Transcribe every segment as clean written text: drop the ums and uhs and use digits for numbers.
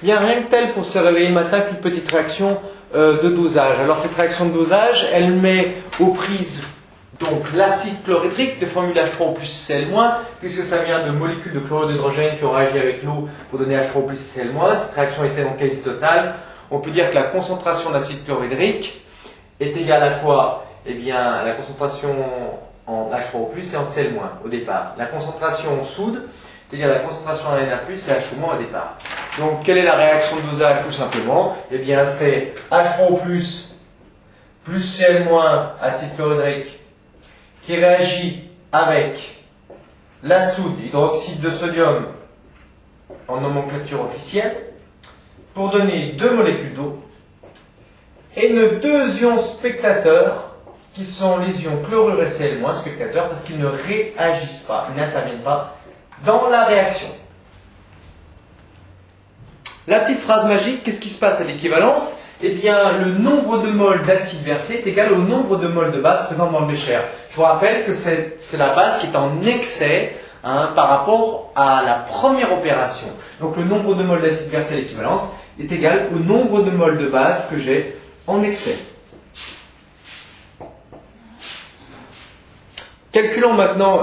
Bien, rien que tel pour se réveiller le matin qu'une petite réaction de dosage. Alors cette réaction de dosage, elle met aux prises donc l'acide chlorhydrique de formule H3O plus Cl-, puisque ça vient de molécules de chlorure d'hydrogène qui ont réagi avec l'eau pour donner H3O plus Cl-. Cette réaction était donc quasi totale. On peut dire que la concentration d'acide chlorhydrique est égale à quoi? Eh bien, la concentration en H3O plus et en Cl- au départ. La concentration en soude est égale à la concentration en Na plus et HO- au départ. Donc, quelle est la réaction de dosage tout simplement? Eh bien, c'est H3O plus Cl-, acide chlorhydrique, qui réagit avec la soude, hydroxyde de sodium en nomenclature officielle, pour donner 2 molécules d'eau et nos 2 ions spectateurs qui sont les ions chlorure et Cl- spectateurs parce qu'ils ne réagissent pas, ils n'interviennent pas dans la réaction. La petite phrase magique, qu'est-ce qui se passe à l'équivalence? Eh bien, le nombre de moles d'acide versé est égal au nombre de moles de base présents dans le bécher. Je vous rappelle que c'est la base qui est en excès par rapport à la première opération. Donc le nombre de moles d'acide versé à l'équivalence est égal au nombre de moles de base que j'ai en excès. Calculons maintenant,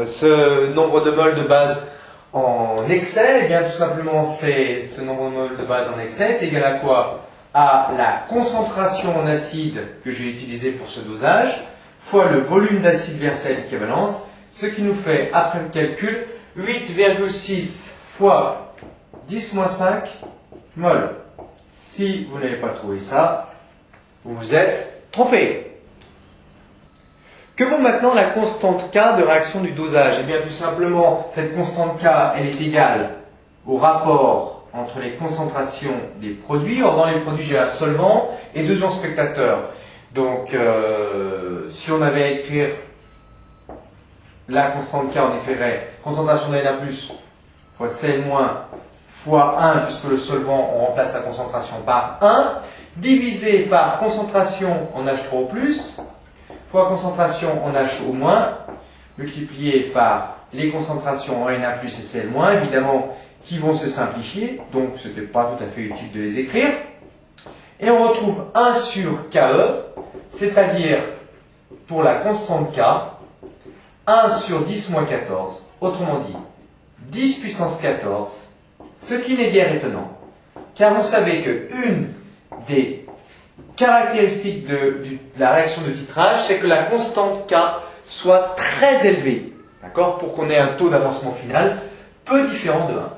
ce nombre de moles de base en excès. Eh bien, tout simplement, c'est ce nombre de moles de base en excès est égal à quoi? À la concentration en acide que j'ai utilisée pour ce dosage, fois le volume d'acide versé à l'équivalence, ce qui nous fait, après le calcul, 8,6 fois 10-5 mol. Si vous n'avez pas trouvé ça, vous vous êtes trompé. Que vaut maintenant la constante K de réaction du dosage? Eh bien, tout simplement, cette constante K, elle est égale au rapport entre les concentrations des produits. Or, dans les produits, j'ai un solvant et 2 ions spectateurs. Donc, si on avait à écrire la constante K, on écrirait concentration de Na+, fois Cl- fois 1, puisque le solvant, on remplace la concentration par 1, divisé par concentration en H3O+, fois concentration en HO-, multiplié par les concentrations en Na+, et Cl-, évidemment, qui vont se simplifier, donc ce n'était pas tout à fait utile de les écrire. Et on retrouve 1 sur KE, c'est-à-dire, pour la constante K, 1 sur 10-14, autrement dit, 10 puissance 14, ce qui n'est guère étonnant, car vous savez qu'une des caractéristiques de la réaction de titrage, c'est que la constante K soit très élevée, d'accord, pour qu'on ait un taux d'avancement final peu différent de 1.